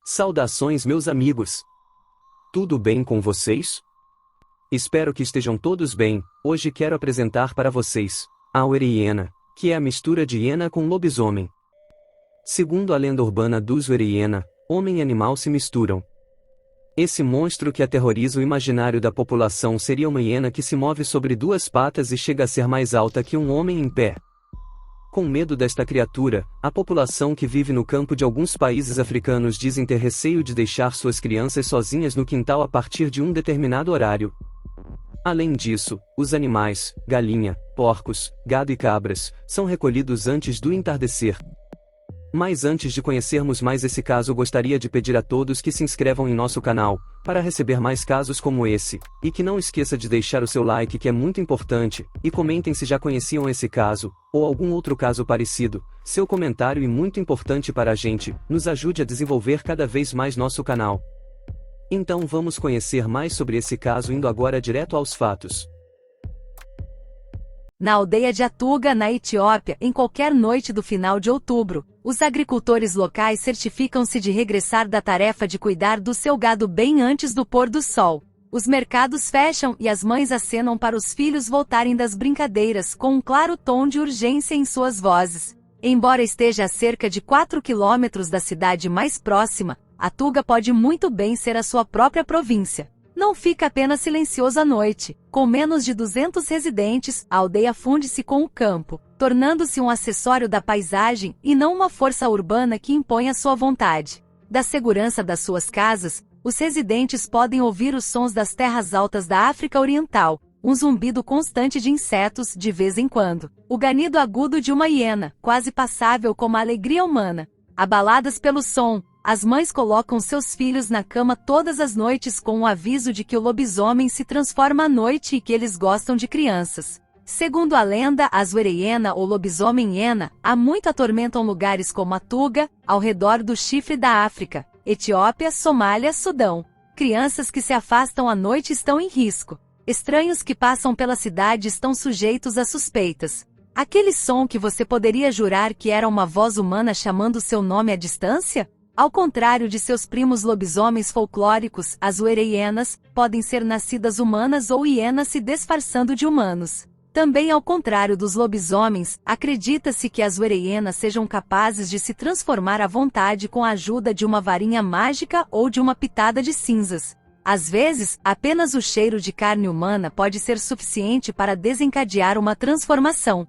Saudações, meus amigos! Tudo bem com vocês? Espero que estejam todos bem. Hoje quero apresentar para vocês a Were-Hiena, que é a mistura de hiena com lobisomem. Segundo a lenda urbana dos Were-Hiena, homem e animal se misturam. Esse monstro que aterroriza o imaginário da população seria uma hiena que se move sobre duas patas e chega a ser mais alta que um homem em pé. Com medo desta criatura, a população que vive no campo de alguns países africanos dizem ter receio de deixar suas crianças sozinhas no quintal a partir de um determinado horário. Além disso, os animais, galinha, porcos, gado e cabras, são recolhidos antes do entardecer. Mas antes de conhecermos mais esse caso, gostaria de pedir a todos que se inscrevam em nosso canal, para receber mais casos como esse, e que não esqueça de deixar o seu like, que é muito importante, e comentem se já conheciam esse caso, ou algum outro caso parecido. Seu comentário é muito importante para a gente, nos ajude a desenvolver cada vez mais nosso canal. Então vamos conhecer mais sobre esse caso, indo agora direto aos fatos. Na aldeia de Atuga, na Etiópia, em qualquer noite do final de outubro, os agricultores locais certificam-se de regressar da tarefa de cuidar do seu gado bem antes do pôr do sol. Os mercados fecham e as mães acenam para os filhos voltarem das brincadeiras com um claro tom de urgência em suas vozes. Embora esteja a cerca de 4 quilômetros da cidade mais próxima, Atuga pode muito bem ser a sua própria província. Não fica apenas silencioso à noite. Com menos de 200 residentes, a aldeia funde-se com o campo, tornando-se um acessório da paisagem e não uma força urbana que impõe a sua vontade. Da segurança das suas casas, os residentes podem ouvir os sons das terras altas da África Oriental, um zumbido constante de insetos de vez em quando, o ganido agudo de uma hiena, quase passável como a alegria humana. Abaladas pelo som, as mães colocam seus filhos na cama todas as noites com o aviso de que o lobisomem se transforma à noite e que eles gostam de crianças. Segundo a lenda, as Were-Hiena ou lobisomem-hiena há muito atormentam lugares como Atuga, ao redor do chifre da África, Etiópia, Somália, Sudão. Crianças que se afastam à noite estão em risco. Estranhos que passam pela cidade estão sujeitos a suspeitas. Aquele som que você poderia jurar que era uma voz humana chamando seu nome à distância? Ao contrário de seus primos lobisomens folclóricos, as Were-Hienas podem ser nascidas humanas ou hienas se disfarçando de humanos. Também ao contrário dos lobisomens, acredita-se que as Were-Hienas sejam capazes de se transformar à vontade com a ajuda de uma varinha mágica ou de uma pitada de cinzas. Às vezes, apenas o cheiro de carne humana pode ser suficiente para desencadear uma transformação.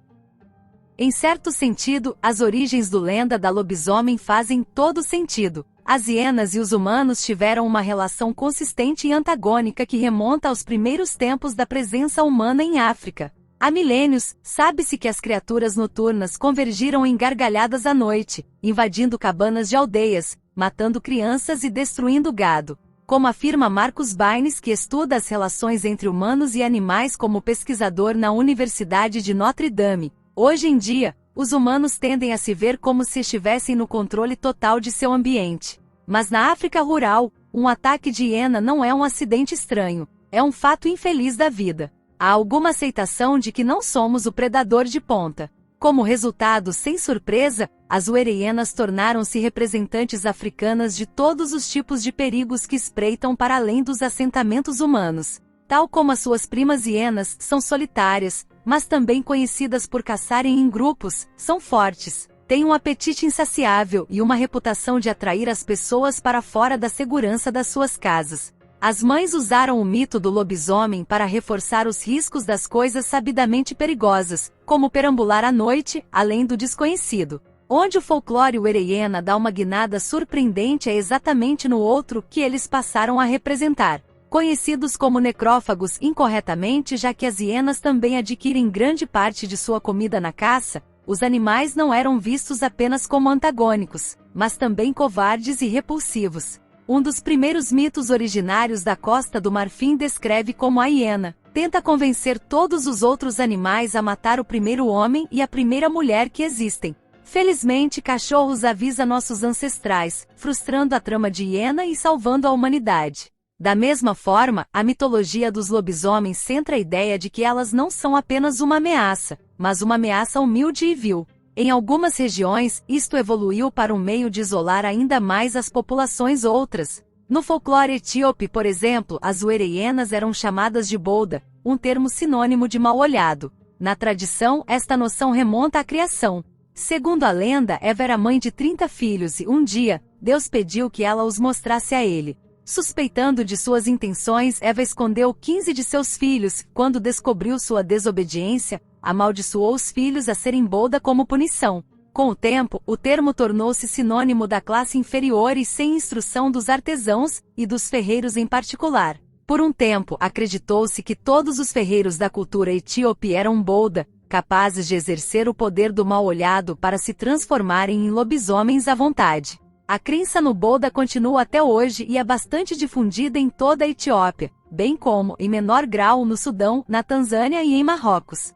Em certo sentido, as origens do lenda da lobisomem fazem todo sentido. As hienas e os humanos tiveram uma relação consistente e antagônica que remonta aos primeiros tempos da presença humana em África. Há milênios, sabe-se que as criaturas noturnas convergiram em gargalhadas à noite, invadindo cabanas de aldeias, matando crianças e destruindo gado. Como afirma Marcus Baines, que estuda as relações entre humanos e animais como pesquisador na Universidade de Notre Dame, hoje em dia, os humanos tendem a se ver como se estivessem no controle total de seu ambiente. Mas na África rural, um ataque de hiena não é um acidente estranho, é um fato infeliz da vida. Há alguma aceitação de que não somos o predador de ponta. Como resultado, sem surpresa, as Were-Hienas tornaram-se representantes africanas de todos os tipos de perigos que espreitam para além dos assentamentos humanos. Tal como as suas primas hienas, são solitárias, mas também conhecidas por caçarem em grupos, são fortes, têm um apetite insaciável e uma reputação de atrair as pessoas para fora da segurança das suas casas. As mães usaram o mito do lobisomem para reforçar os riscos das coisas sabidamente perigosas, como perambular à noite, além do desconhecido. Onde o folclore Were-Hiena dá uma guinada surpreendente é exatamente no outro que eles passaram a representar. Conhecidos como necrófagos incorretamente, já que as hienas também adquirem grande parte de sua comida na caça, os animais não eram vistos apenas como antagônicos, mas também covardes e repulsivos. Um dos primeiros mitos originários da Costa do Marfim descreve como a hiena tenta convencer todos os outros animais a matar o primeiro homem e a primeira mulher que existem. Felizmente, cachorros avisa nossos ancestrais, frustrando a trama de hiena e salvando a humanidade. Da mesma forma, a mitologia dos lobisomens centra a ideia de que elas não são apenas uma ameaça, mas uma ameaça humilde e vil. Em algumas regiões, isto evoluiu para um meio de isolar ainda mais as populações outras. No folclore etíope, por exemplo, as uerehienas eram chamadas de bolda, um termo sinônimo de mal-olhado. Na tradição, esta noção remonta à criação. Segundo a lenda, Eva era mãe de 30 filhos e, um dia, Deus pediu que ela os mostrasse a ele. Suspeitando de suas intenções, Eva escondeu 15 de seus filhos. Quando descobriu sua desobediência, amaldiçoou os filhos a serem bolda como punição. Com o tempo, o termo tornou-se sinônimo da classe inferior e sem instrução dos artesãos, e dos ferreiros em particular. Por um tempo, acreditou-se que todos os ferreiros da cultura etíope eram bolda, capazes de exercer o poder do mal-olhado para se transformarem em lobisomens à vontade. A crença no bolda continua até hoje e é bastante difundida em toda a Etiópia, bem como, em menor grau, no Sudão, na Tanzânia e em Marrocos.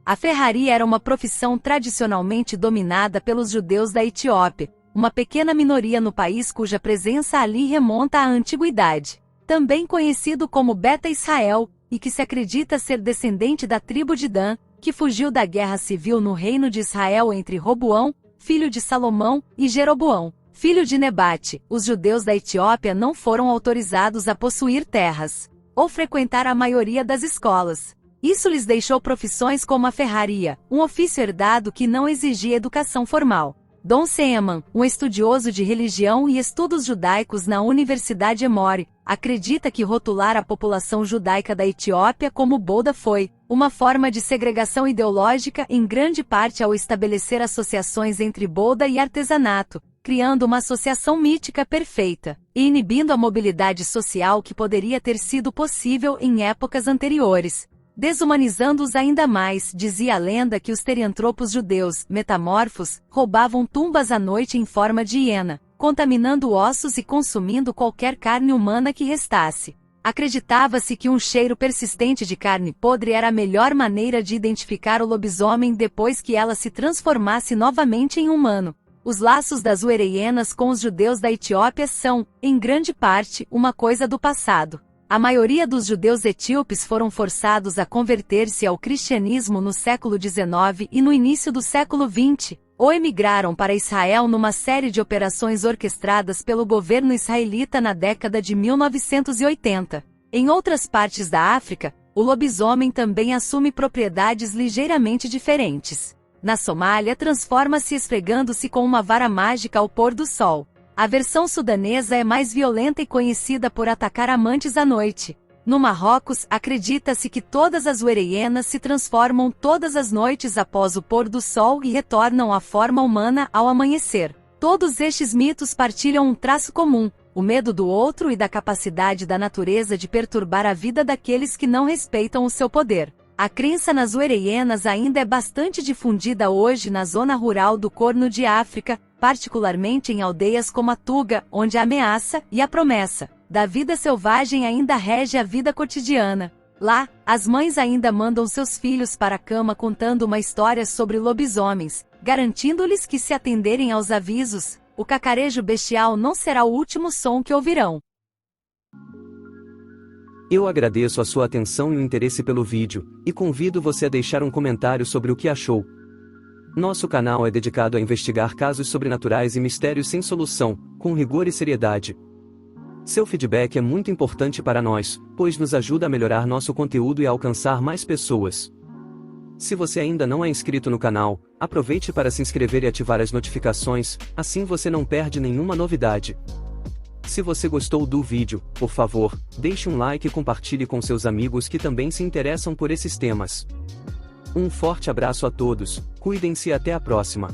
A ferraria era uma profissão tradicionalmente dominada pelos judeus da Etiópia, uma pequena minoria no país cuja presença ali remonta à antiguidade. Também conhecido como Beta Israel, e que se acredita ser descendente da tribo de Dan, que fugiu da guerra civil no reino de Israel entre Roboão, filho de Salomão, e Jeroboão, filho de Nebate. Os judeus da Etiópia não foram autorizados a possuir terras, ou frequentar a maioria das escolas. Isso lhes deixou profissões como a ferraria, um ofício herdado que não exigia educação formal. Dom Seeman, um estudioso de religião e estudos judaicos na Universidade Emory, acredita que rotular a população judaica da Etiópia como bolda foi uma forma de segregação ideológica, em grande parte ao estabelecer associações entre bolda e artesanato, criando uma associação mítica perfeita, e inibindo a mobilidade social que poderia ter sido possível em épocas anteriores. Desumanizando-os ainda mais, dizia a lenda que os teriantropos judeus, metamorfos, roubavam tumbas à noite em forma de hiena, contaminando ossos e consumindo qualquer carne humana que restasse. Acreditava-se que um cheiro persistente de carne podre era a melhor maneira de identificar o lobisomem depois que ela se transformasse novamente em humano. Os laços das uerehienas com os judeus da Etiópia são, em grande parte, uma coisa do passado. A maioria dos judeus etíopes foram forçados a converter-se ao cristianismo no século XIX e no início do século XX, ou emigraram para Israel numa série de operações orquestradas pelo governo israelita na década de 1980. Em outras partes da África, o lobisomem também assume propriedades ligeiramente diferentes. Na Somália, transforma-se esfregando-se com uma vara mágica ao pôr do sol. A versão sudanesa é mais violenta e conhecida por atacar amantes à noite. No Marrocos, acredita-se que todas as uerehienas se transformam todas as noites após o pôr do sol e retornam à forma humana ao amanhecer. Todos estes mitos partilham um traço comum: o medo do outro e da capacidade da natureza de perturbar a vida daqueles que não respeitam o seu poder. A crença nas uerehienas ainda é bastante difundida hoje na zona rural do Corno de África, particularmente em aldeias como a Tuga, onde a ameaça e a promessa da vida selvagem ainda rege a vida cotidiana. Lá, as mães ainda mandam seus filhos para a cama contando uma história sobre lobisomens, garantindo-lhes que, se atenderem aos avisos, o cacarejo bestial não será o último som que ouvirão. Eu agradeço a sua atenção e o interesse pelo vídeo, e convido você a deixar um comentário sobre o que achou. Nosso canal é dedicado a investigar casos sobrenaturais e mistérios sem solução, com rigor e seriedade. Seu feedback é muito importante para nós, pois nos ajuda a melhorar nosso conteúdo e a alcançar mais pessoas. Se você ainda não é inscrito no canal, aproveite para se inscrever e ativar as notificações, assim você não perde nenhuma novidade. Se você gostou do vídeo, por favor, deixe um like e compartilhe com seus amigos que também se interessam por esses temas. Um forte abraço a todos, cuidem-se e até a próxima.